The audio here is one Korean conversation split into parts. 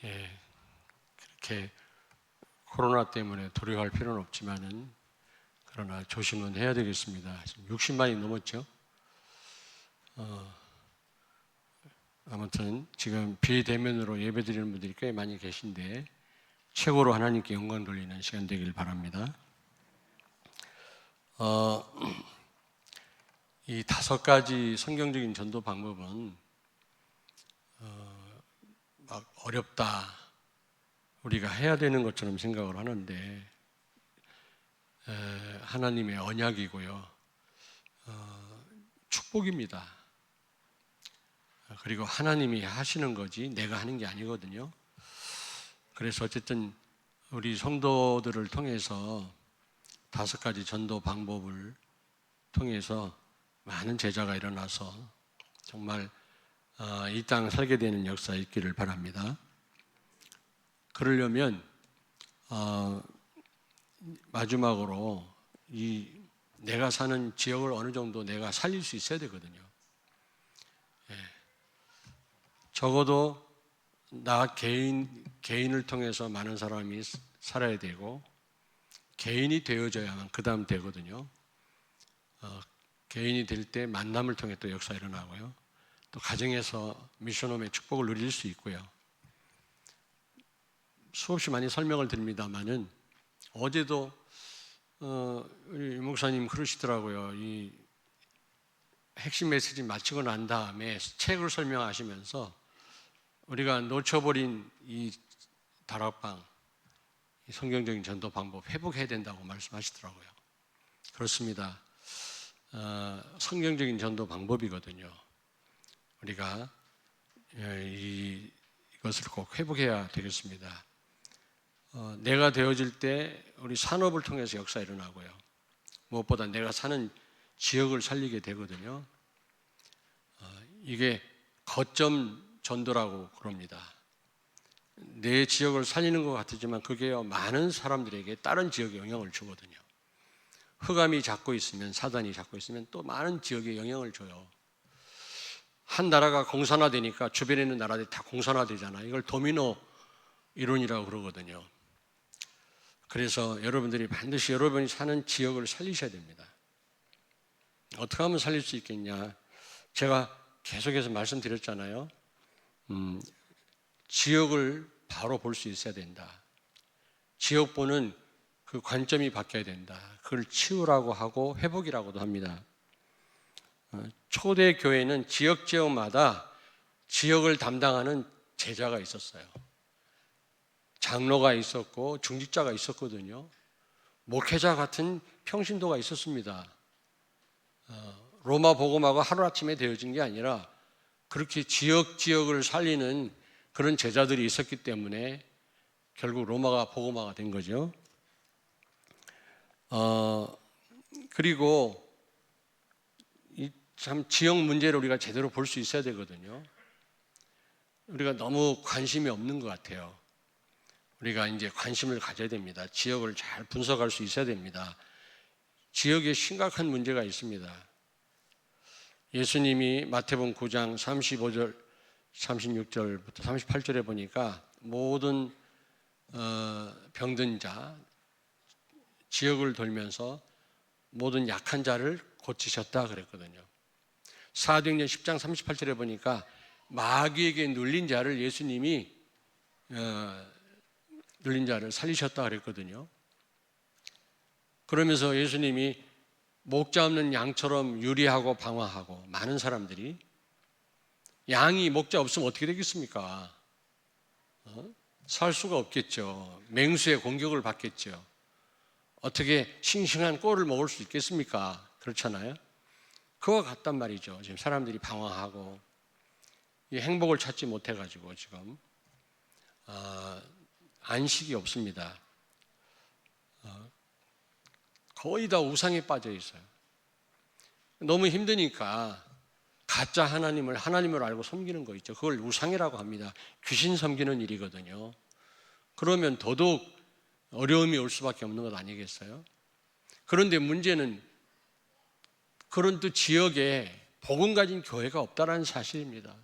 예, 그렇게 코로나 때문에 돌이갈 필요는 없지만은 그러나 조심은 해야 되겠습니다. 지금 60만이 넘었죠. 아무튼 지금 비대면으로 예배드리는 분들이 꽤 많이 계신데 최고로 하나님께 영광 돌리는 시간 되길 바랍니다. 이 5가지 성경적인 전도 방법은 막 어렵다, 우리가 해야 되는 것처럼 생각을 하는데 하나님의 언약이고요, 축복입니다. 그리고 하나님이 하시는 거지 내가 하는 게 아니거든요. 그래서 어쨌든 우리 성도들을 통해서 5가지 전도 방법을 통해서 많은 제자가 일어나서 정말 이 땅 살게 되는 역사 있기를 바랍니다. 그러려면 마지막으로 이 내가 사는 지역을 어느 정도 내가 살릴 수 있어야 되거든요. 적어도 나 개인을 통해서 많은 사람이 살아야 되고 개인이 되어져야만 그 다음 되거든요. 개인이 될 때 만남을 통해 또 역사 일어나고요. 또 가정에서 미션홈의 축복을 누릴 수 있고요. 수없이 많이 설명을 드립니다만은 어제도 우리 목사님 그러시더라고요. 이 핵심 메시지 마치고 난 다음에 책을 설명하시면서 우리가 놓쳐버린 이 다락방, 이 성경적인 전도 방법 회복해야 된다고 말씀하시더라고요. 그렇습니다. 성경적인 전도 방법이거든요. 우리가 이것을 꼭 회복해야 되겠습니다. 내가 되어질 때 우리 산업을 통해서 역사 일어나고요. 무엇보다 내가 사는 지역을 살리게 되거든요. 이게 거점 전도라고 그럽니다. 내 지역을 살리는 것 같지만 그게 많은 사람들에게 다른 지역에 영향을 주거든요. 흑암이 잡고 있으면, 사단이 잡고 있으면 또 많은 지역에 영향을 줘요. 한 나라가 공산화되니까 주변에 있는 나라들이 다 공산화되잖아요. 이걸 도미노 이론이라고 그러거든요. 그래서 여러분들이 반드시 여러분이 사는 지역을 살리셔야 됩니다. 어떻게 하면 살릴 수 있겠냐? 제가 계속해서 말씀드렸잖아요. 지역을 바로 볼 수 있어야 된다. 지역 보는 그 관점이 바뀌어야 된다. 그걸 치유라고 하고 회복이라고도 합니다. 초대 교회는 지역마다 지역을 담당하는 제자가 있었어요. 장로가 있었고 중직자가 있었거든요. 목회자 같은 평신도가 있었습니다. 로마 복음화가 하루아침에 되어진 게 아니라 그렇게 지역을 살리는 그런 제자들이 있었기 때문에 결국 로마가 복음화가 된 거죠. 그리고 참 지역 문제를 우리가 제대로 볼 수 있어야 되거든요. 우리가 너무 관심이 없는 것 같아요. 우리가 이제 관심을 가져야 됩니다. 지역을 잘 분석할 수 있어야 됩니다. 지역에 심각한 문제가 있습니다. 예수님이 마태복음 9장 35절, 36절부터 38절에 보니까 모든 병든 자, 지역을 돌면서 모든 약한 자를 고치셨다 그랬거든요. 사도행전 10장 38절에 보니까 마귀에게 눌린 자를 예수님이 눌린 자를 살리셨다 그랬거든요. 그러면서 예수님이 목자 없는 양처럼 유리하고 방황하고 많은 사람들이 양이 목자 없으면 어떻게 되겠습니까? 살 수가 없겠죠. 맹수의 공격을 받겠죠. 어떻게 싱싱한 꼴을 먹을 수 있겠습니까? 그렇잖아요. 그와 같단 말이죠. 지금 사람들이 방황하고 이 행복을 찾지 못해가지고 지금 안식이 없습니다. 거의 다 우상에 빠져 있어요. 너무 힘드니까 가짜 하나님을 알고 섬기는 거 있죠. 그걸 우상이라고 합니다. 귀신 섬기는 일이거든요. 그러면 더더욱 어려움이 올 수밖에 없는 것 아니겠어요? 그런데 문제는 그런 또 지역에 복음 가진 교회가 없다는 사실입니다.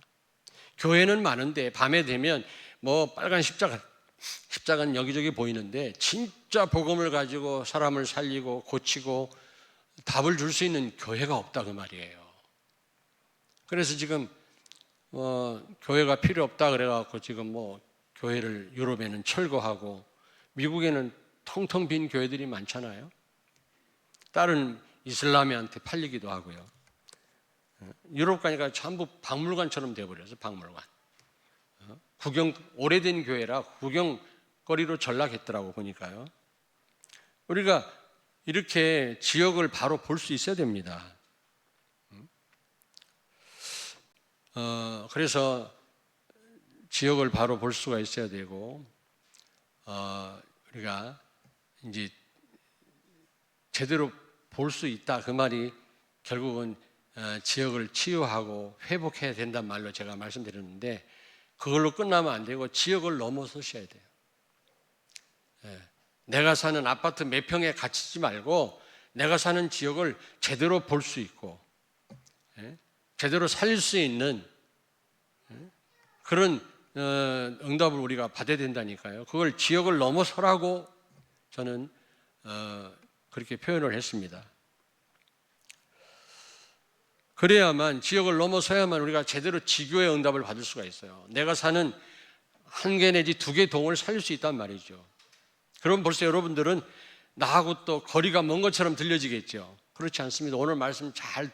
교회는 많은데 밤에 되면 뭐 빨간 십자가는 여기저기 보이는데 진짜 복음을 가지고 사람을 살리고 고치고 답을 줄 수 있는 교회가 없다 그 말이에요. 그래서 지금 교회가 필요 없다 그래갖고 지금 뭐 교회를 유럽에는 철거하고 미국에는 텅텅 빈 교회들이 많잖아요. 다른 이슬람이한테 팔리기도 하고요. 유럽 가니까 전부 박물관처럼 돼버려서 박물관. 오래된 교회라 구경거리로 전락했더라고 보니까요. 우리가 이렇게 지역을 바로 볼 수 있어야 됩니다. 그래서 지역을 바로 볼 수가 있어야 되고, 우리가 이제 제대로 볼 수 있다 그 말이 결국은 지역을 치유하고 회복해야 된다는 말로 제가 말씀드렸는데, 그걸로 끝나면 안 되고 지역을 넘어서셔야 돼요. 내가 사는 아파트 몇 평에 갇히지 말고 내가 사는 지역을 제대로 볼 수 있고 제대로 살릴 수 있는 그런 응답을 우리가 받아야 된다니까요. 그걸 지역을 넘어서라고 저는 그렇게 표현을 했습니다. 그래야만, 지역을 넘어서야만 우리가 제대로 지교의 응답을 받을 수가 있어요. 내가 사는 한 개 내지 두 개 동을 살릴 수 있단 말이죠. 그럼 벌써 여러분들은 나하고 또 거리가 먼 것처럼 들려지겠죠. 그렇지 않습니다. 오늘 말씀 잘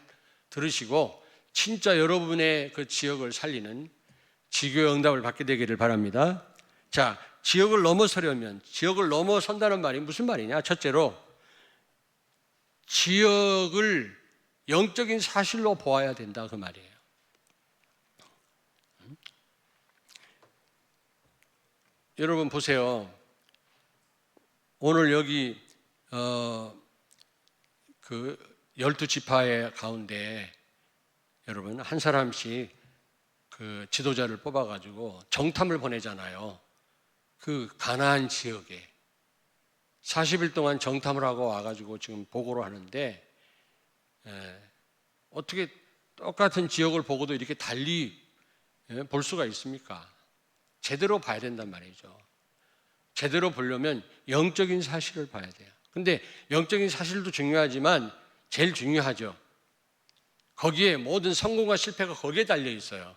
들으시고 진짜 여러분의 그 지역을 살리는 지교의 응답을 받게 되기를 바랍니다. 자, 지역을 넘어서려면, 지역을 넘어선다는 말이 무슨 말이냐? 첫째로 지역을 영적인 사실로 보아야 된다 그 말이에요. 여러분 보세요. 오늘 여기 그 12지파의 가운데 여러분 한 사람씩 그 지도자를 뽑아가지고 정탐을 보내잖아요. 그 가나안 지역에 40일 동안 정탐을 하고 와가지고 지금 보고를 하는데, 어떻게 똑같은 지역을 보고도 이렇게 달리 볼 수가 있습니까? 제대로 봐야 된단 말이죠. 제대로 보려면 영적인 사실을 봐야 돼요. 근데 영적인 사실도 중요하지만 제일 중요하죠. 거기에 모든 성공과 실패가 거기에 달려 있어요.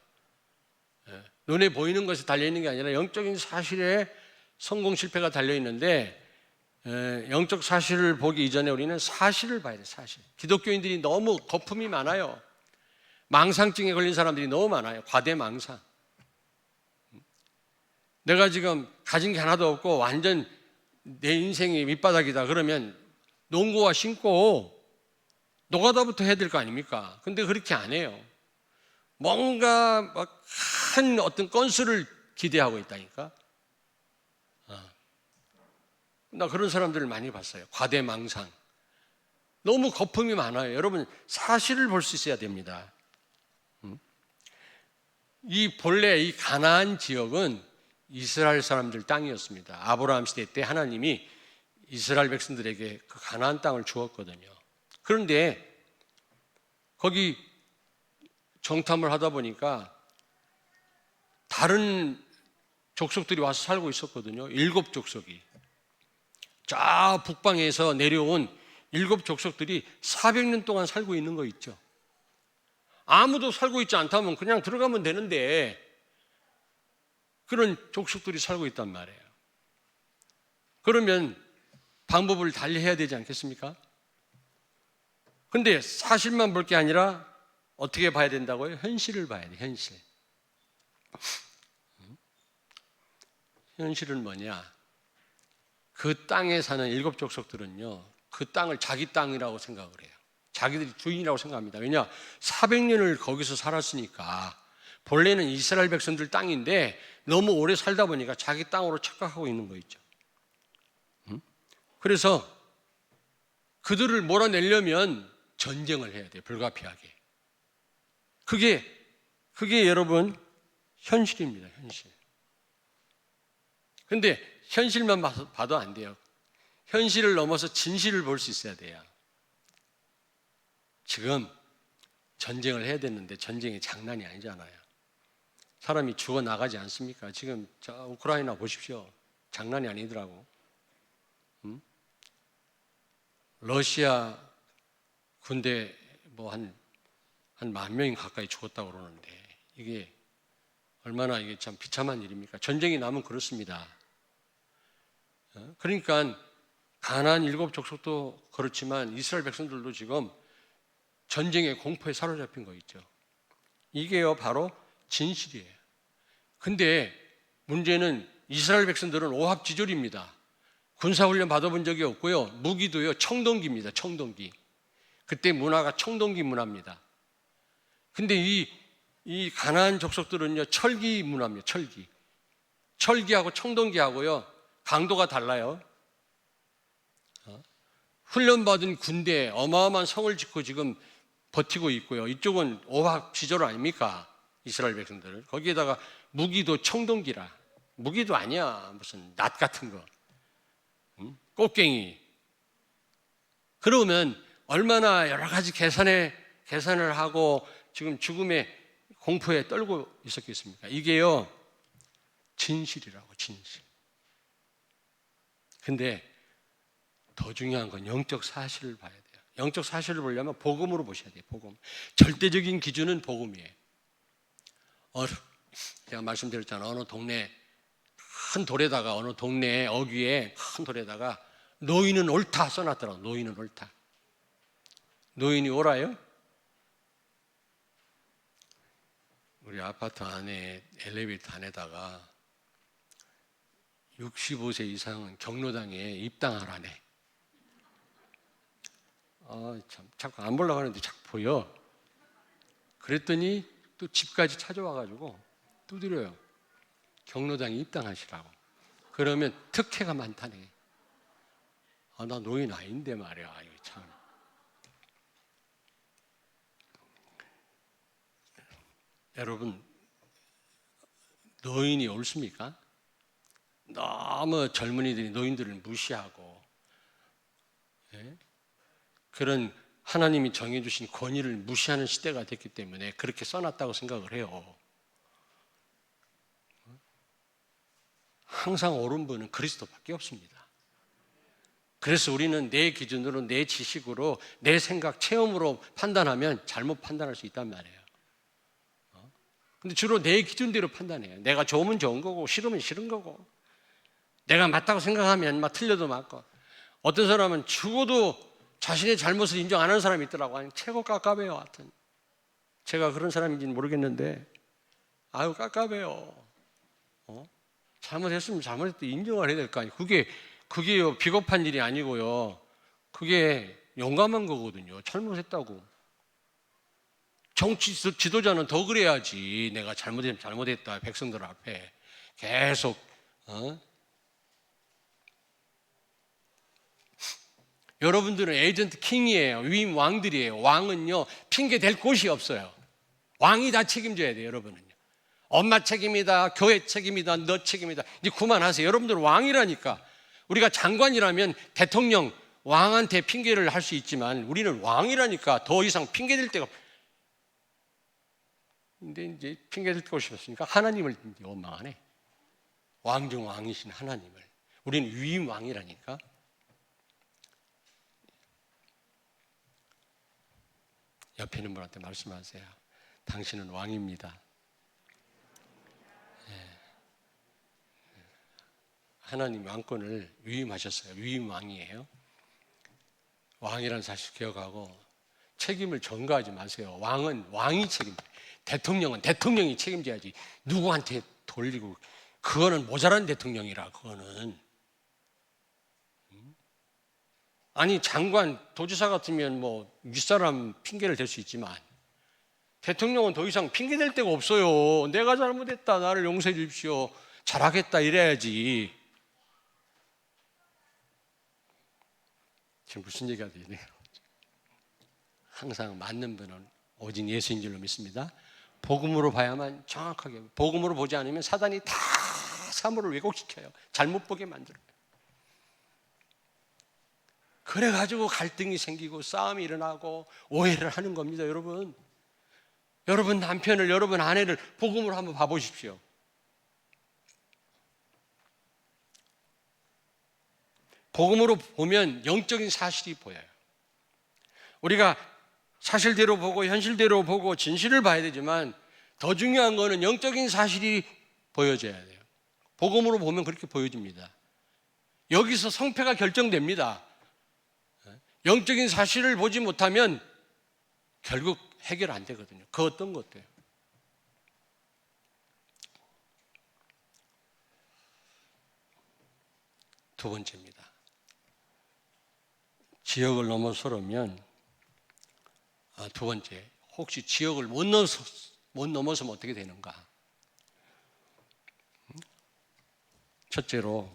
눈에 보이는 것이 달려 있는 게 아니라 영적인 사실에 성공 실패가 달려 있는데, 영적 사실을 보기 이전에 우리는 사실을 봐야 돼요. 사실. 기독교인들이 너무 거품이 많아요. 망상증에 걸린 사람들이 너무 많아요. 과대망상. 내가 지금 가진 게 하나도 없고 완전 내 인생이 밑바닥이다 그러면 농구화 신고 노가다부터 해야 될 거 아닙니까? 근데 그렇게 안 해요. 뭔가 막 큰 어떤 건수를 기대하고 있다니까. 나 그런 사람들을 많이 봤어요. 과대망상. 너무 거품이 많아요. 여러분 사실을 볼 수 있어야 됩니다. 이 본래 이 가나안 지역은 이스라엘 사람들 땅이었습니다. 아브라함 시대 때 하나님이 이스라엘 백성들에게 그 가나안 땅을 주었거든요. 그런데 거기 정탐을 하다 보니까 다른 족속들이 와서 살고 있었거든요. 7족속이. 저 북방에서 내려온 7족속들이 400년 동안 살고 있는 거 있죠. 아무도 살고 있지 않다면 그냥 들어가면 되는데 그런 족속들이 살고 있단 말이에요. 그러면 방법을 달리해야 되지 않겠습니까? 근데 사실만 볼 게 아니라 어떻게 봐야 된다고요? 현실을 봐야 돼요. 현실. 현실은 뭐냐? 그 땅에 사는 7족속들은요, 그 땅을 자기 땅이라고 생각을 해요. 자기들이 주인이라고 생각합니다. 왜냐? 400년을 거기서 살았으니까. 본래는 이스라엘 백성들 땅인데 너무 오래 살다 보니까 자기 땅으로 착각하고 있는 거 있죠. 그래서 그들을 몰아내려면 전쟁을 해야 돼요. 불가피하게. 그게 여러분 현실입니다. 현실. 근데 현실만 봐도 안 돼요. 현실을 넘어서 진실을 볼 수 있어야 돼요. 지금 전쟁을 해야 되는데 전쟁이 장난이 아니잖아요. 사람이 죽어 나가지 않습니까? 지금 저 우크라이나 보십시오. 장난이 아니더라고. 러시아 군대 뭐 한 10,000명 가까이 죽었다고 그러는데 이게 얼마나 이게 참 비참한 일입니까? 전쟁이 나면 그렇습니다. 그러니까 가나안 7족속도 그렇지만 이스라엘 백성들도 지금 전쟁의 공포에 사로잡힌 거 있죠. 이게요 바로 진실이에요. 근데 문제는 이스라엘 백성들은 오합지졸입니다. 군사훈련 받아본 적이 없고요. 무기도요 청동기입니다. 청동기. 그때 문화가 청동기 문화입니다. 근데 이 가나안 족속들은요 철기 문화입니다. 철기. 철기하고 청동기하고요 강도가 달라요. 훈련받은 군대 어마어마한 성을 짓고 지금 버티고 있고요. 이쪽은 오합지졸 아닙니까? 이스라엘 백성들. 거기에다가 무기도 청동기라. 무기도 아니야. 무슨 낫 같은 거. 꽃갱이. 그러면 얼마나 여러 가지 계산을 하고 지금 죽음의 공포에 떨고 있었겠습니까? 이게요 진실이라고, 진실. 근데 더 중요한 건 영적 사실을 봐야 돼요. 영적 사실을 보려면 복음으로 보셔야 돼요. 복음. 절대적인 기준은 복음이에요. 제가 말씀드렸잖아요. 어느 동네 큰 돌에다가, 어느 동네 어귀에 큰 돌에다가 노인은 옳다 써놨더라고요. 노인은 옳다. 노인이 옳아요? 우리 아파트 안에 엘리베이터 안에다가 65세 이상은 경로당에 입당하라네. 참 자꾸 안 보려고 하는데 자꾸 보여. 그랬더니 또 집까지 찾아와가지고 두드려요. 경로당에 입당하시라고. 그러면 특혜가 많다네. 나 노인 아닌데 말이야. 이거 참. 여러분, 노인이 옳습니까? 너무 젊은이들이 노인들을 무시하고, 그런 하나님이 정해주신 권위를 무시하는 시대가 됐기 때문에 그렇게 써놨다고 생각을 해요. 항상 옳은 분은 그리스도밖에 없습니다. 그래서 우리는 내 기준으로, 내 지식으로, 내 생각, 체험으로 판단하면 잘못 판단할 수 있단 말이에요. 근데 주로 내 기준대로 판단해요. 내가 좋으면 좋은 거고 싫으면 싫은 거고, 내가 맞다고 생각하면 막 틀려도 맞고. 어떤 사람은 죽어도 자신의 잘못을 인정 안 하는 사람이 있더라고. 아니, 최고 깝깝해요. 하여튼 제가 그런 사람인지는 모르겠는데 아유 깝깝해요. 잘못했으면 잘못했다 인정을 해야 될 거 아니에요. 그게요 비겁한 일이 아니고요. 그게 용감한 거거든요. 잘못했다고. 정치 지도자는 더 그래야지. 내가 잘못했으면 잘못했다. 백성들 앞에 계속 여러분들은 에이전트 킹이에요. 위임 왕들이에요. 왕은요 핑계 댈 곳이 없어요. 왕이 다 책임져야 돼요. 여러분은요. 엄마 책임이다, 교회 책임이다, 너 책임이다. 이제 그만하세요. 여러분들 왕이라니까. 우리가 장관이라면 대통령, 왕한테 핑계를 할 수 있지만 우리는 왕이라니까. 더 이상 핑계 댈 데가. 근데 이제 핑계 댈 곳이 없으니까 하나님을 원망하네. 왕 중 왕이신 하나님을. 우리는 위임 왕이라니까. 옆에 있는 분한테 말씀하세요. 당신은 왕입니다. 하나님 왕권을 위임하셨어요. 위임 왕이에요. 왕이라는 사실 기억하고 책임을 전가하지 마세요. 왕은 왕이 책임져요. 대통령은 대통령이 책임져야지. 누구한테 돌리고. 그거는 모자란 대통령이라. 그거는. 아니 장관, 도지사 같으면 뭐 윗사람 핑계를 댈 수 있지만 대통령은 더 이상 핑계 댈 데가 없어요. 내가 잘못했다. 나를 용서해 주십시오. 잘하겠다 이래야지. 지금 무슨 얘기가 되네요. 항상 맞는 분은 오직 예수인 줄로 믿습니다. 복음으로 봐야만 정확하게. 복음으로 보지 않으면 사단이 다 사물을 왜곡시켜요. 잘못 보게 만들어요. 그래가지고 갈등이 생기고 싸움이 일어나고 오해를 하는 겁니다. 여러분, 여러분 남편을, 여러분 아내를 복음으로 한번 봐보십시오. 복음으로 보면 영적인 사실이 보여요. 우리가 사실대로 보고 현실대로 보고 진실을 봐야 되지만 더 중요한 거는 영적인 사실이 보여져야 돼요. 복음으로 보면 그렇게 보여집니다. 여기서 성패가 결정됩니다. 영적인 사실을 보지 못하면 결국 해결 안 되거든요. 그 어떤 것도요. 두 번째입니다. 지역을 넘어서면 두 번째, 혹시 지역을 못 넘어서면 어떻게 되는가? 첫째로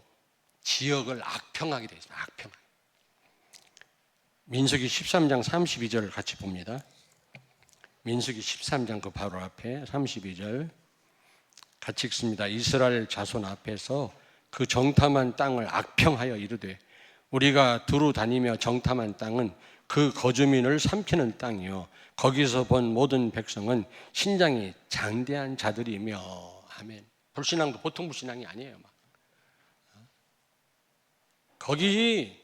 지역을 악평하게 되어 있습니다. 악평. 민수기 13장 32절 같이 봅니다. 민수기 13장 그 바로 앞에 32절 같이 읽습니다. 이스라엘 자손 앞에서 그 정탐한 땅을 악평하여 이르되 우리가 두루 다니며 정탐한 땅은 그 거주민을 삼키는 땅이요 거기서 본 모든 백성은 신장이 장대한 자들이며. 아멘. 불신앙도 보통 불신앙이 아니에요. 거기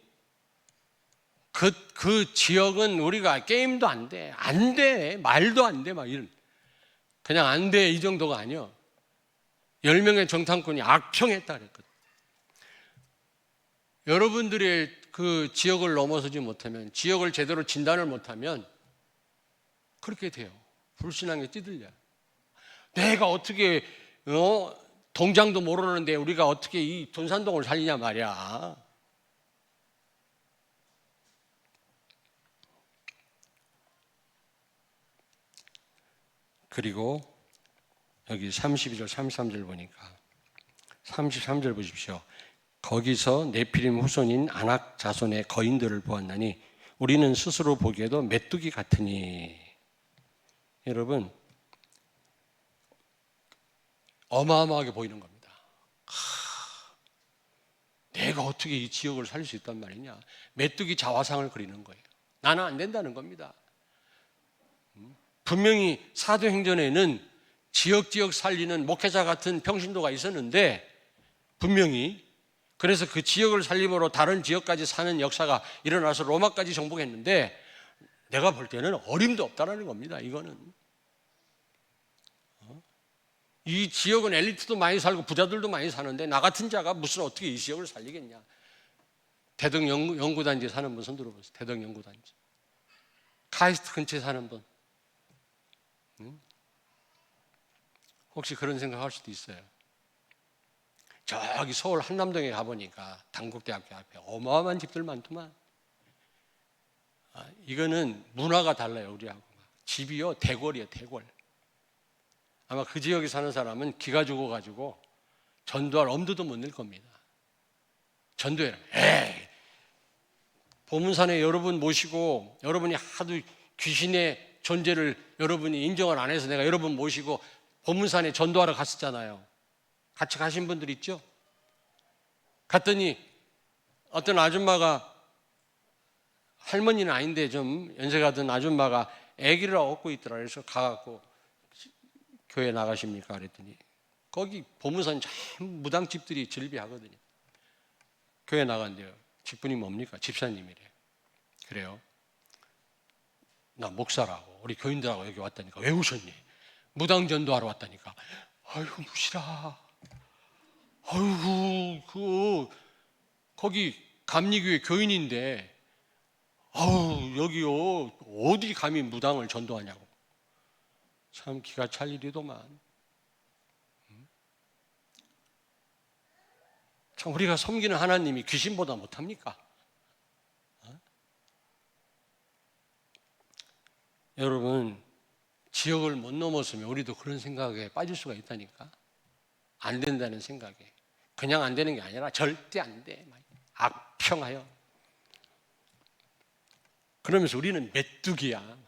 그 지역은 우리가 게임도 안 돼, 말도 안 돼, 막 이런, 그냥 안 돼, 이 정도가 아니야. 10명의 정탐꾼이 악평했다 그랬거든. 여러분들의 그 지역을 넘어서지 못하면, 지역을 제대로 진단을 못하면 그렇게 돼요. 불신앙에 찌들려. 내가 어떻게 동장도 모르는데 우리가 어떻게 이 돈산동을 살리냐 말이야. 그리고 여기 32절 33절 보니까 33절 보십시오. 거기서 네피림 후손인 아낙 자손의 거인들을 보았나니 우리는 스스로 보기에도 메뚜기 같으니. 여러분, 어마어마하게 보이는 겁니다. 내가 어떻게 이 지역을 살릴 수 있단 말이냐. 메뚜기 자화상을 그리는 거예요. 나는 안 된다는 겁니다. 분명히 사도행전에는 지역 살리는 목회자 같은 평신도가 있었는데, 분명히 그래서 그 지역을 살림으로 다른 지역까지 사는 역사가 일어나서 로마까지 정복했는데, 내가 볼 때는 어림도 없다라는 겁니다. 이거는 이 지역은 엘리트도 많이 살고 부자들도 많이 사는데 나 같은 자가 무슨 어떻게 이 지역을 살리겠냐. 대덕 연구단지에 사는 분 손 들어보세요. 대덕 연구단지. 카이스트 근처에 사는 분. 혹시 그런 생각할 수도 있어요. 저기 서울 한남동에 가보니까 단국대학교 앞에 어마어마한 집들 많더만. 이거는 문화가 달라요, 우리하고. 집이요, 대궐이에요, 대궐. 아마 그 지역에 사는 사람은 기가 죽어가지고 전도할 엄두도 못 낼 겁니다. 전도해라. 에이, 보문산에 여러분 모시고 여러분이 하도 귀신의 존재를 여러분이 인정을 안 해서 내가 여러분 모시고 보문산에 전도하러 갔었잖아요. 같이 가신 분들 있죠? 갔더니 어떤 아줌마가, 할머니는 아닌데 좀 연세가 든 아줌마가 아기를 업고 있더라. 그래서 가갖고 교회 나가십니까? 그랬더니 거기 보문산 참 무당집들이 즐비하거든요. 교회 나간대요. 직분이 뭡니까? 집사님이래. 그래요. 나 목사라고 우리 교인들하고 여기 왔다니까. 왜 오셨니? 무당 전도하러 왔다니까. 아이고 무시라. 아이고 거기 감리교회 교인인데 아우 여기요 어디 감히 무당을 전도하냐고. 참 기가 찰 일이더만. 참 우리가 섬기는 하나님이 귀신보다 못합니까? 여러분, 지역을 못 넘었으면 우리도 그런 생각에 빠질 수가 있다니까. 안 된다는 생각에. 그냥 안 되는 게 아니라 절대 안 돼. 악평하여. 그러면서 우리는 메뚜기야.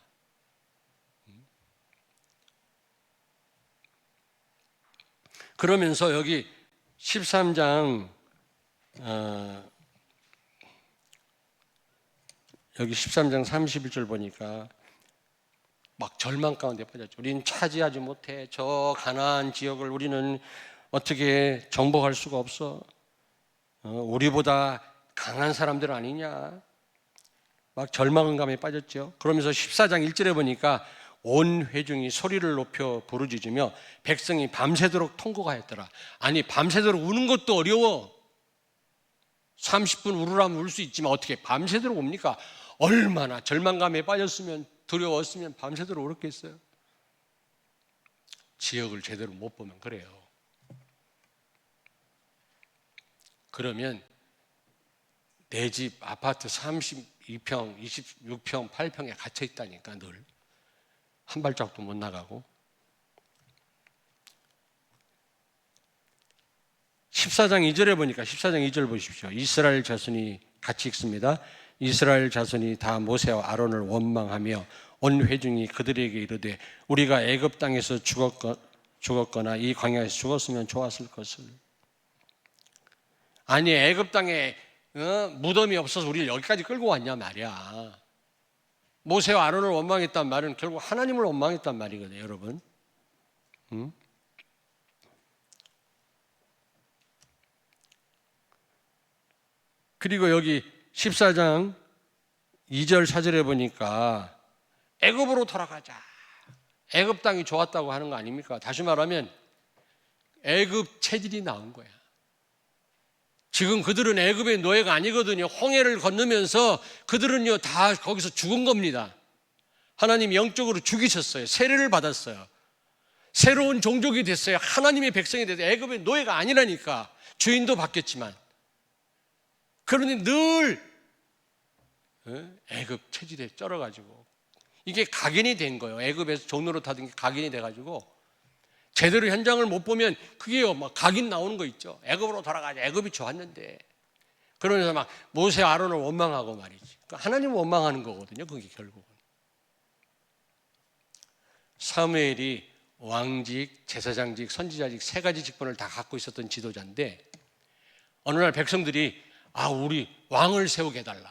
그러면서 여기 13장 여기 13장 31절 보니까 막 절망 가운데 빠졌죠. 우리는 차지하지 못해. 저 가나안 지역을 우리는 어떻게 정복할 수가 없어. 우리보다 강한 사람들 아니냐. 막 절망감에 빠졌죠. 그러면서 14장 1절에 보니까 온 회중이 소리를 높여 부르짖으며 백성이 밤새도록 통곡하였더라. 아니, 밤새도록 우는 것도 어려워. 30분 울으라면 울 수 있지만 어떻게 밤새도록 웁니까? 얼마나 절망감에 빠졌으면, 두려웠으면 밤새도록 울었겠어요. 지역을 제대로 못 보면 그래요. 그러면 내 집 아파트 32평, 26평, 8평에 갇혀 있다니까. 늘 한 발짝도 못 나가고. 14장 2절에 보니까 14장 2절 보십시오. 이스라엘 자손이 같이 읽습니다. 이스라엘 자손이 다 모세와 아론을 원망하며 온 회중이 그들에게 이르되 우리가 애굽 땅에서 죽었거나 이 광야에서 죽었으면 좋았을 것을. 아니, 애굽 땅에 무덤이 없어서 우리를 여기까지 끌고 왔냐 말이야. 모세와 아론을 원망했단 말은 결국 하나님을 원망했단 말이거든요, 여러분. 그리고 여기 14장 2절 4절에 보니까 애굽으로 돌아가자. 애굽 땅이 좋았다고 하는 거 아닙니까? 다시 말하면 애굽 체질이 나온 거야. 지금 그들은 애굽의 노예가 아니거든요. 홍해를 건너면서 그들은요 다 거기서 죽은 겁니다. 하나님 영적으로 죽이셨어요. 세례를 받았어요. 새로운 종족이 됐어요. 하나님의 백성이 됐어요. 애굽의 노예가 아니라니까. 주인도 바뀌었지만. 그러니 늘 애굽 체질에 쩔어가지고 이게 각인이 된 거예요. 애굽에서 종로로 타던 게 각인이 돼가지고 제대로 현장을 못 보면 그게요 막 각인 나오는 거 있죠. 애굽으로 돌아가자. 애굽이 좋았는데. 그러면서 막 모세 아론을 원망하고 말이지. 그러니까 하나님을 원망하는 거거든요. 그게 결국은. 사무엘이 왕직, 제사장직, 선지자직 세 가지 직분을 다 갖고 있었던 지도자인데 어느 날 백성들이 우리 왕을 세우게 해달라.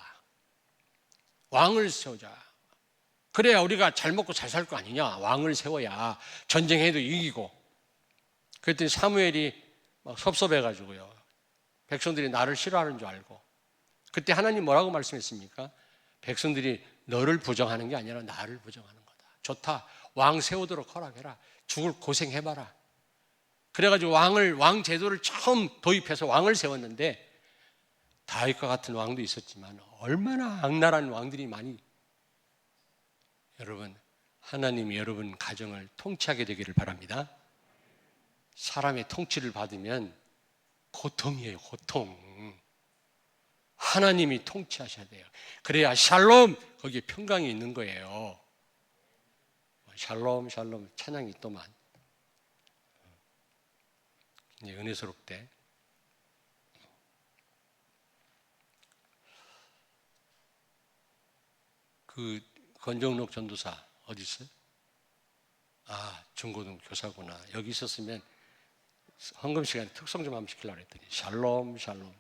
왕을 세우자. 그래야 우리가 잘 먹고 잘 살 거 아니냐. 왕을 세워야 전쟁해도 이기고. 그랬더니 사무엘이 막 섭섭해가지고요. 백성들이 나를 싫어하는 줄 알고. 그때 하나님 뭐라고 말씀했습니까? 백성들이 너를 부정하는 게 아니라 나를 부정하는 거다. 좋다. 왕 세우도록 허락해라. 죽을 고생해봐라. 그래가지고 왕 제도를 처음 도입해서 왕을 세웠는데 다윗과 같은 왕도 있었지만 얼마나 악랄한 왕들이 많이. 여러분, 하나님이 여러분 가정을 통치하게 되기를 바랍니다. 사람의 통치를 받으면 고통이에요. 고통. 하나님이 통치하셔야 돼요. 그래야 샬롬, 거기에 평강이 있는 거예요. 샬롬 샬롬 찬양이 있더만. 은혜스럽대. 그 권정록 전도사 어디 있어요? 중고등 교사구나. 여기 있었으면 헌금 시간에 특성 좀 한번 시키려고 했더니 샬롬 샬롬.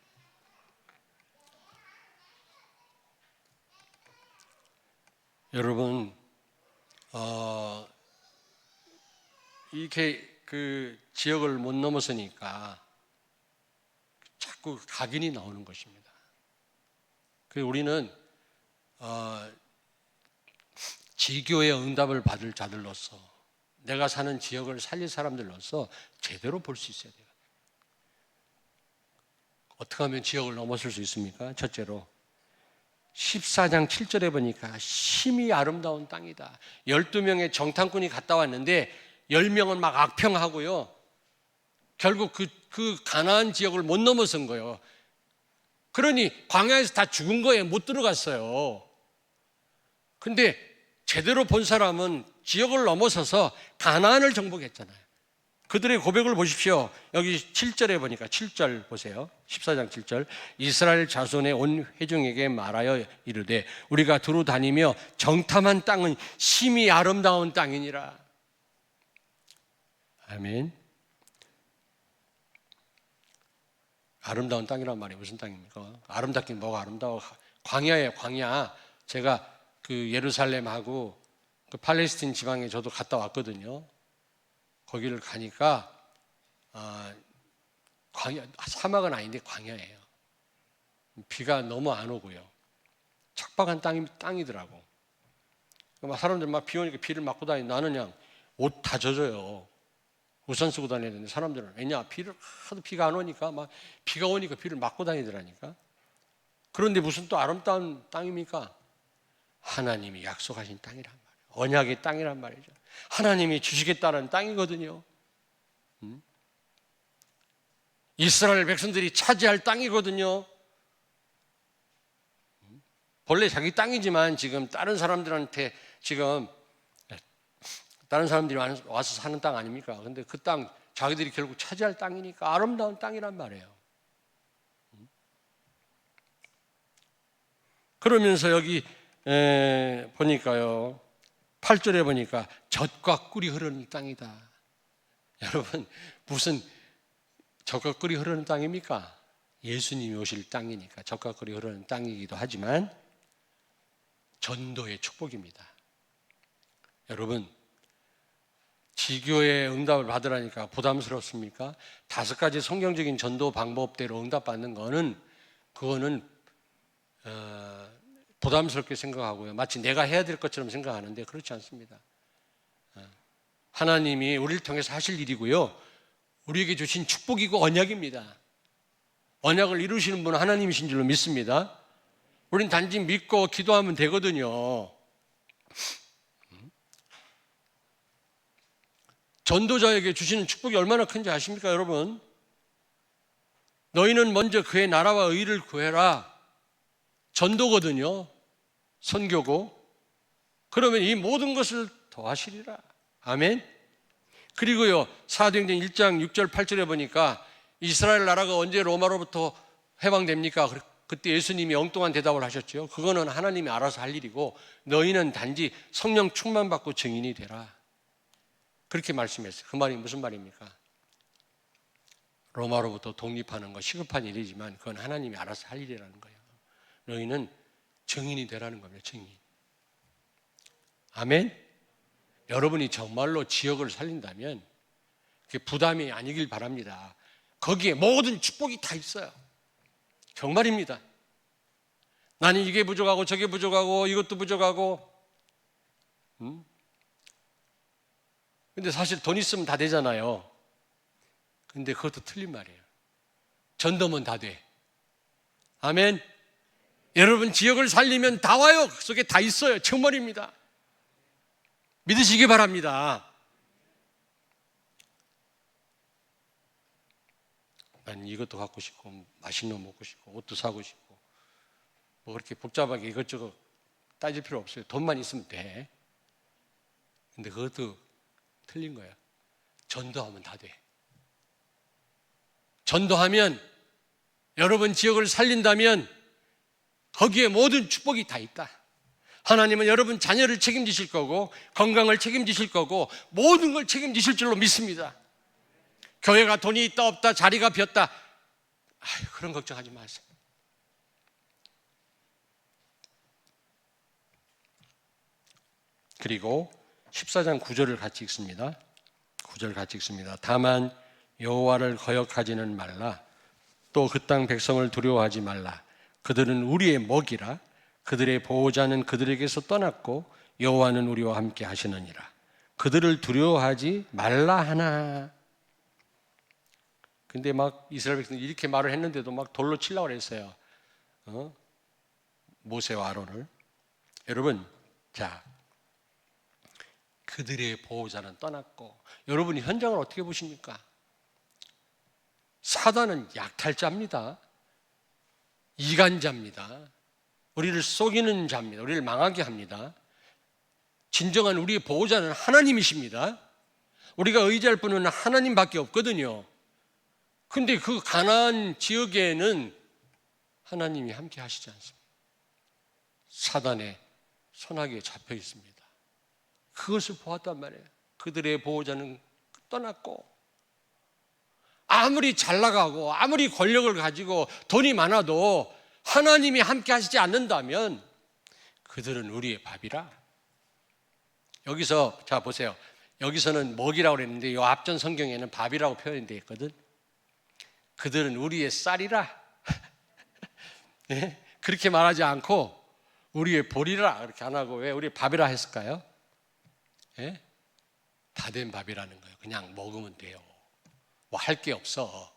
여러분 이렇게 그 지역을 못 넘어서니까 자꾸 각인이 나오는 것입니다. 그래서 우리는 지교의 응답을 받을 자들로서 내가 사는 지역을 살릴 사람들로서 제대로 볼 수 있어야 돼요. 어떻게 하면 지역을 넘어설 수 있습니까? 첫째로 14장 7절에 보니까 심히 아름다운 땅이다. 12명의 정탐꾼이 갔다 왔는데 10명은 막 악평하고요. 결국 그 가나안 지역을 못 넘어선 거예요. 그러니 광야에서 다 죽은 거예요. 못 들어갔어요. 근데 제대로 본 사람은 지역을 넘어서서 가나안을 정복했잖아요. 그들의 고백을 보십시오. 여기 7절에 보니까 7절 보세요. 14장 7절. 이스라엘 자손의 온 회중에게 말하여 이르되 우리가 두루 다니며 정탐한 땅은 심히 아름다운 땅이니라. 아멘. 아름다운 땅이란 말이 무슨 땅입니까? 아름답긴 뭐가 아름다워. 광야예요, 광야. 제가 그 예루살렘하고 그 팔레스틴 지방에 저도 갔다 왔거든요. 거기를 가니까 광야, 사막은 아닌데 광야예요. 비가 너무 안 오고요. 척박한 땅이더라고. 막 사람들 막 비 오니까 비를 맞고 다니고 나는 그냥 옷 다 젖어요. 우산 쓰고 다녀야 되는데 사람들은 왜냐? 하도 비가 안 오니까 막 비가 오니까 비를 맞고 다니더라니까. 그런데 무슨 또 아름다운 땅입니까? 하나님이 약속하신 땅이란 말이에요. 언약의 땅이란 말이죠. 하나님이 주시겠다는 땅이거든요. 이스라엘 백성들이 차지할 땅이거든요. 본래 자기 땅이지만 지금 다른 사람들한테 지금 다른 사람들이 와서 사는 땅 아닙니까? 근데 그 땅 자기들이 결국 차지할 땅이니까 아름다운 땅이란 말이에요. 그러면서 여기 보니까요 8절에 보니까 젖과 꿀이 흐르는 땅이다. 여러분 무슨 젖과 꿀이 흐르는 땅입니까? 예수님이 오실 땅이니까 젖과 꿀이 흐르는 땅이기도 하지만 전도의 축복입니다. 여러분 지교의 응답을 받으라니까 부담스럽습니까? 5가지 성경적인 전도 방법대로 응답받는 그거는 부담스럽게 생각하고요. 마치 내가 해야 될 것처럼 생각하는데 그렇지 않습니다. 하나님이 우리를 통해서 하실 일이고요. 우리에게 주신 축복이고 언약입니다. 언약을 이루시는 분은 하나님이신 줄로 믿습니다. 우린 단지 믿고 기도하면 되거든요. 전도자에게 주시는 축복이 얼마나 큰지 아십니까, 여러분? 너희는 먼저 그의 나라와 의를 구해라. 전도거든요. 선교고. 그러면 이 모든 것을 더하시리라. 아멘. 그리고요, 사도행전 1장 6절 8절에 보니까 이스라엘 나라가 언제 로마로부터 해방됩니까? 그때 예수님이 엉뚱한 대답을 하셨죠. 그거는 하나님이 알아서 할 일이고 너희는 단지 성령 충만 받고 증인이 되라. 그렇게 말씀했어요. 그 말이 무슨 말입니까? 로마로부터 독립하는 거 시급한 일이지만 그건 하나님이 알아서 할 일이라는 거예요. 너희는 증인이 되라는 겁니다. 증인. 아멘. 여러분이 정말로 지역을 살린다면 그게 부담이 아니길 바랍니다. 거기에 모든 축복이 다 있어요. 정말입니다. 나는 이게 부족하고 저게 부족하고 이것도 부족하고 근데 사실 돈 있으면 다 되잖아요. 근데 그것도 틀린 말이에요. 전도면 다 돼. 아멘. 여러분 지역을 살리면 다 와요. 그 속에 다 있어요. 정말입니다. 믿으시기 바랍니다. 난 이것도 갖고 싶고 맛있는 거 먹고 싶고 옷도 사고 싶고 뭐 그렇게 복잡하게 이것저것 따질 필요 없어요. 돈만 있으면 돼. 근데 그것도 틀린 거예요. 전도하면 다 돼. 전도하면 여러분 지역을 살린다면 거기에 모든 축복이 다 있다. 하나님은 여러분 자녀를 책임지실 거고 건강을 책임지실 거고 모든 걸 책임지실 줄로 믿습니다. 교회가 돈이 있다 없다 자리가 비었다 그런 걱정하지 마세요. 그리고 14장 9절을 같이 읽습니다. 9절 같이 읽습니다. 다만 여호와를 거역하지는 말라. 또 그 땅 백성을 두려워하지 말라. 그들은 우리의 먹이라. 그들의 보호자는 그들에게서 떠났고 여호와는 우리와 함께 하시느니라. 그들을 두려워하지 말라 하나. 근데 막 이스라엘 백성들이 이렇게 말을 했는데도 막 돌로 치려고 했어요. 모세와 아론을. 여러분, 자, 그들의 보호자는 떠났고 여러분이 현장을 어떻게 보십니까? 사단은 약탈자입니다. 이간자입니다. 우리를 속이는 자입니다. 우리를 망하게 합니다. 진정한 우리의 보호자는 하나님이십니다. 우리가 의지할 분은 하나님밖에 없거든요. 근데 그 가나안 지역에는 하나님이 함께 하시지 않습니다. 사단의 손아귀에 잡혀 있습니다. 그것을 보았단 말이에요. 그들의 보호자는 떠났고 아무리 잘 나가고 아무리 권력을 가지고 돈이 많아도 하나님이 함께 하시지 않는다면 그들은 우리의 밥이라. 여기서 자 보세요. 여기서는 먹이라고 그랬는데 이 앞전 성경에는 밥이라고 표현이 되어 있거든. 그들은 우리의 쌀이라. 예? 그렇게 말하지 않고 우리의 보리라 그렇게 안 하고 왜 우리 밥이라 했을까요? 예? 다 된 밥이라는 거예요. 그냥 먹으면 돼요. 뭐 할 게 없어.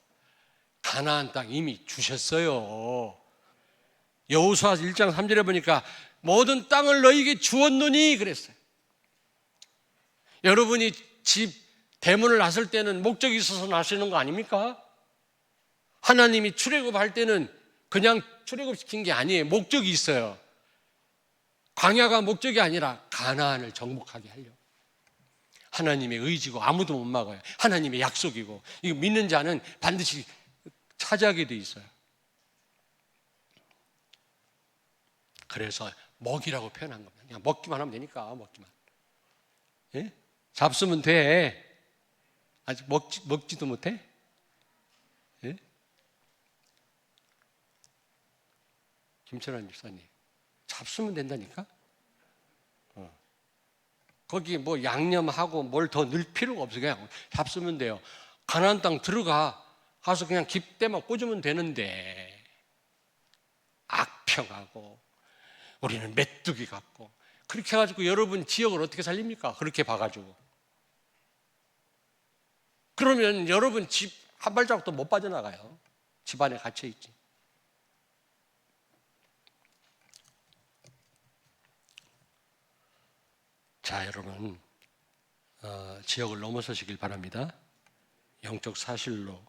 가나안 땅 이미 주셨어요. 여호수아 1장 3절에 보니까 모든 땅을 너희에게 주었노니 그랬어요. 여러분이 집 대문을 나설 때는 목적이 있어서 나서는 거 아닙니까? 하나님이 출애굽할 때는 그냥 출애굽시킨 게 아니에요. 목적이 있어요. 광야가 목적이 아니라 가나안을 정복하게 하려고. 하나님의 의지고 아무도 못 막아요. 하나님의 약속이고 이거 믿는 자는 반드시 차지하게 돼 있어요. 그래서 먹이라고 표현한 겁니다. 그냥 먹기만 하면 되니까 먹기만. 예? 잡수면 돼. 아직 먹지도 못해? 예? 김철환 집사님, 잡수면 된다니까? 거기 뭐 양념하고 뭘 더 넣을 필요가 없어. 그냥 잡수면 돼요. 가나안 땅 가서 그냥 깃대만 꽂으면 되는데 악평하고 우리는 메뚜기 같고 그렇게 해가지고 여러분 지역을 어떻게 살립니까? 그렇게 봐가지고 그러면 여러분 집 한 발자국도 못 빠져나가요. 집 안에 갇혀있지. 자, 여러분 지역을 넘어서시길 바랍니다. 영적 사실로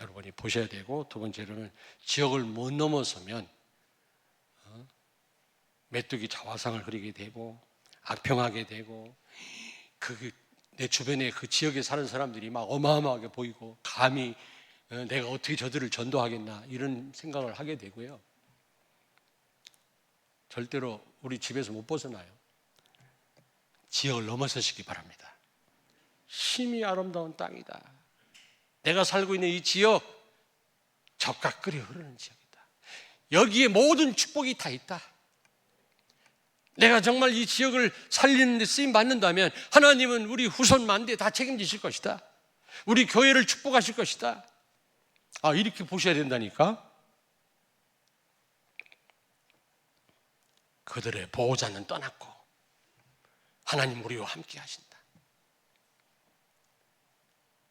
여러분이 보셔야 되고, 두 번째로는 지역을 못 넘어서면 메뚜기 자화상을 그리게 되고 악평하게 되고 내 주변에 그 지역에 사는 사람들이 막 어마어마하게 보이고 감히 내가 어떻게 저들을 전도하겠나 이런 생각을 하게 되고요. 절대로 우리 집에서 못 벗어나요. 지역을 넘어서시기 바랍니다. 심히 아름다운 땅이다. 내가 살고 있는 이 지역 젖과 끓이 흐르는 지역이다. 여기에 모든 축복이 다 있다. 내가 정말 이 지역을 살리는 데 쓰임 받는다면 하나님은 우리 후손 만대 다 책임지실 것이다. 우리 교회를 축복하실 것이다. 이렇게 보셔야 된다니까. 그들의 보호자는 떠났고 하나님 우리와 함께 하신다.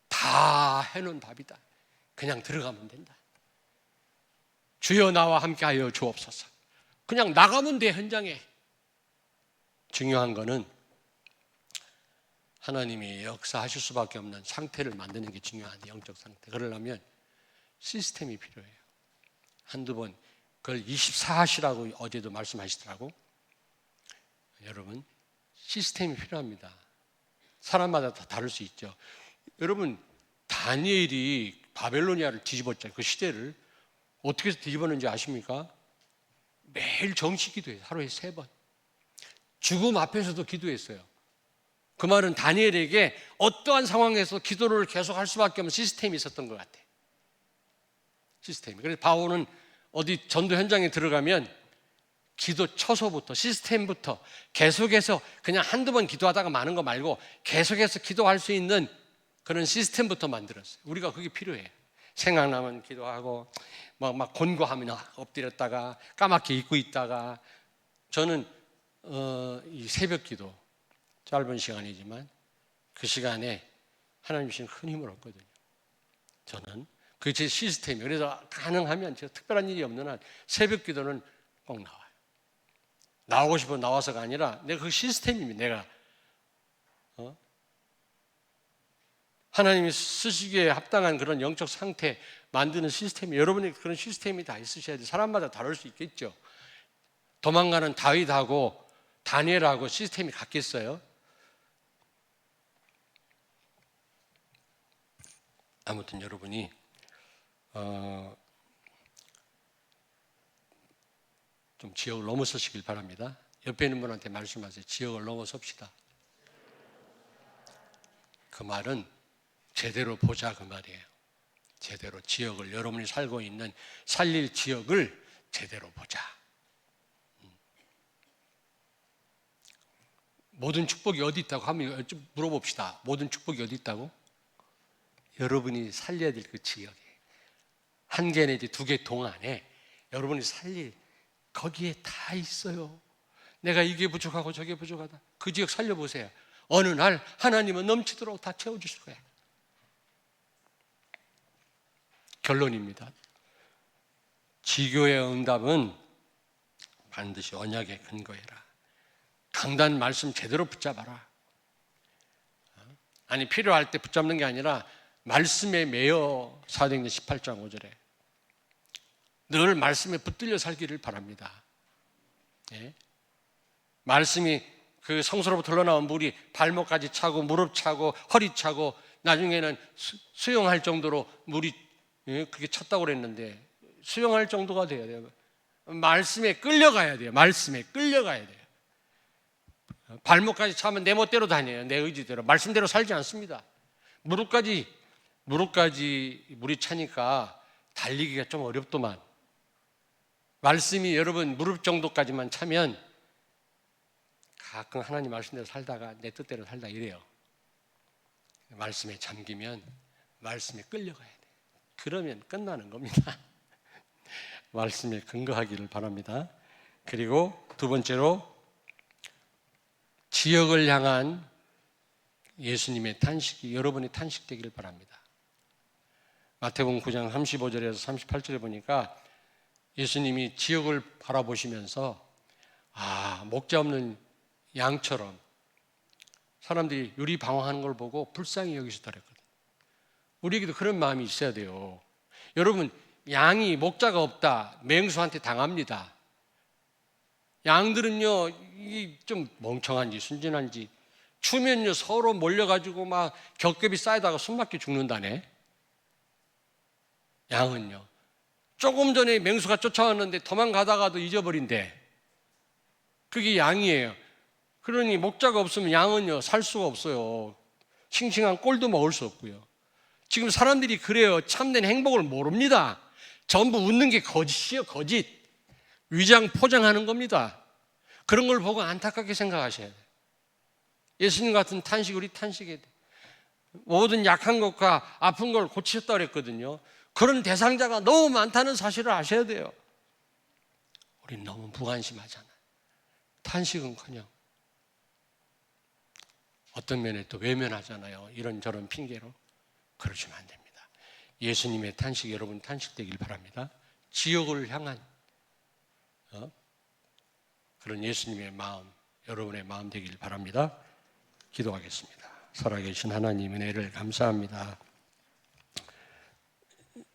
다 해놓은 답이다. 그냥 들어가면 된다. 주여 나와 함께 하여 주옵소서. 그냥 나가면 돼. 현장에. 중요한 거는 하나님이 역사하실 수밖에 없는 상태를 만드는 게 중요한데, 영적 상태. 그러려면 시스템이 필요해요. 한두 번 그걸 24하시라고 어제도 말씀하시더라고. 여러분 시스템이 필요합니다. 사람마다 다 다를 수 있죠. 여러분 다니엘이 바벨로니아를 뒤집었잖아요. 그 시대를 어떻게 해서 뒤집었는지 아십니까? 매일 정식 기도해요. 하루에 3번. 죽음 앞에서도 기도했어요. 그 말은 다니엘에게 어떠한 상황에서 기도를 계속할 수밖에 없는 시스템이 있었던 것 같아요. 시스템이. 그래서 바울은 어디 전도 현장에 들어가면 기도 처소부터 시스템부터 계속해서 그냥 한두 번 기도하다가 마는 거 말고 계속해서 기도할 수 있는 그런 시스템부터 만들었어요. 우리가 그게 필요해요. 생각나면 기도하고 막 곤고하면 엎드렸다가 까맣게 잊고 있다가, 저는 이 새벽 기도 짧은 시간이지만 그 시간에 하나님 주신 큰 힘을 얻거든요. 저는 그게 제 시스템이에요. 그래서 가능하면 제가 특별한 일이 없는 한 새벽 기도는 꼭 나와요. 나오고 싶어 나와서가 아니라 내가 그 시스템입니다. 내가 하나님이 쓰시기에 합당한 그런 영적 상태 만드는 시스템이, 여러분이 그런 시스템이 다 있으셔야 돼요. 사람마다 다를 수 있겠죠. 도망가는 다윗하고 다니엘하고 시스템이 같겠어요? 아무튼 여러분이 좀 지역을 넘어서시길 바랍니다. 옆에 있는 분한테 말씀하세요. 지역을 넘어섭시다. 그 말은 제대로 보자 그 말이에요. 제대로 지역을, 여러분이 살고 있는 살릴 지역을 제대로 보자. 모든 축복이 어디 있다고 하면 좀 물어봅시다. 모든 축복이 어디 있다고? 여러분이 살려야 될 그 지역에, 한 개 내지 두 개 동 안에 여러분이 살릴, 거기에 다 있어요. 내가 이게 부족하고 저게 부족하다. 그 지역 살려보세요. 어느 날 하나님은 넘치도록 다 채워주실 거예요. 결론입니다. 지교의 응답은 반드시 언약에 근거해라. 강단 말씀 제대로 붙잡아라. 아니, 필요할 때 붙잡는 게 아니라 말씀에 매여. 사도행전 18장 5절에 늘 말씀에 붙들려 살기를 바랍니다. 예? 말씀이 그 성소로부터 흘러나온 물이 발목까지 차고 무릎 차고 허리 차고 나중에는 수영할 정도로 물이 그게 찼다고 그랬는데 수영할 정도가 돼야 돼요. 말씀에 끌려가야 돼요. 말씀에 끌려가야 돼요. 발목까지 차면 내 멋대로 다녀요. 내 의지대로. 말씀대로 살지 않습니다. 무릎까지 물이 차니까 달리기가 좀 어렵더만. 말씀이 여러분 무릎 정도까지만 차면 가끔 하나님 말씀대로 살다가 내 뜻대로 살다 이래요. 말씀에 잠기면 말씀에 끌려가야 돼요. 그러면 끝나는 겁니다. 말씀에 근거하기를 바랍니다. 그리고 두 번째로 지역을 향한 예수님의 탄식이 여러분의 탄식되기를 바랍니다. 마태복음 9장 35절에서 38절에 보니까 예수님이 지역을 바라보시면서 목자 없는 양처럼 사람들이 유리방황하는 걸 보고 불쌍히 여기시다 그랬거든요. 우리에게도 그런 마음이 있어야 돼요. 여러분, 양이 목자가 없다, 맹수한테 당합니다. 양들은요, 이게 좀 멍청한지 순진한지 추면요 서로 몰려가지고 막 겹겹이 쌓이다가 숨막혀 죽는다네. 양은요, 조금 전에 맹수가 쫓아왔는데 도망가다가도 잊어버린대. 그게 양이에요. 그러니 목자가 없으면 양은요 살 수가 없어요. 싱싱한 꼴도 먹을 수 없고요. 지금 사람들이 그래요. 참된 행복을 모릅니다. 전부 웃는 게 거짓이에요. 거짓. 위장 포장하는 겁니다. 그런 걸 보고 안타깝게 생각하셔야 돼요. 예수님 같은 탄식, 우리 탄식에 모든 약한 것과 아픈 걸 고치셨다고 그랬거든요. 그런 대상자가 너무 많다는 사실을 아셔야 돼요. 우린 너무 무관심하잖아요. 탄식은커녕 어떤 면에 또 외면하잖아요. 이런저런 핑계로. 그러시면 안 됩니다. 예수님의 탄식, 여러분 탄식되길 바랍니다. 지옥을 향한 그런 예수님의 마음, 여러분의 마음 되길 바랍니다. 기도하겠습니다. 살아계신 하나님 은혜를 감사합니다.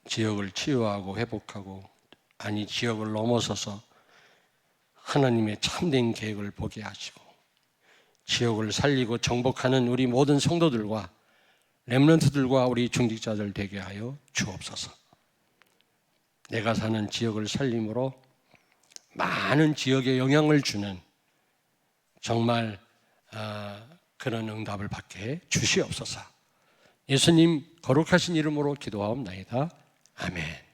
지역을 치유하고 회복하고, 아니 지역을 넘어서서 하나님의 참된 계획을 보게 하시고 지역을 살리고 정복하는 우리 모든 성도들과 렘넌트들과 우리 중직자들 되게 하여 주옵소서. 내가 사는 지역을 살림으로 많은 지역에 영향을 주는 정말 그런 응답을 받게 해 주시옵소서. 예수님 거룩하신 이름으로 기도하옵나이다. 아멘.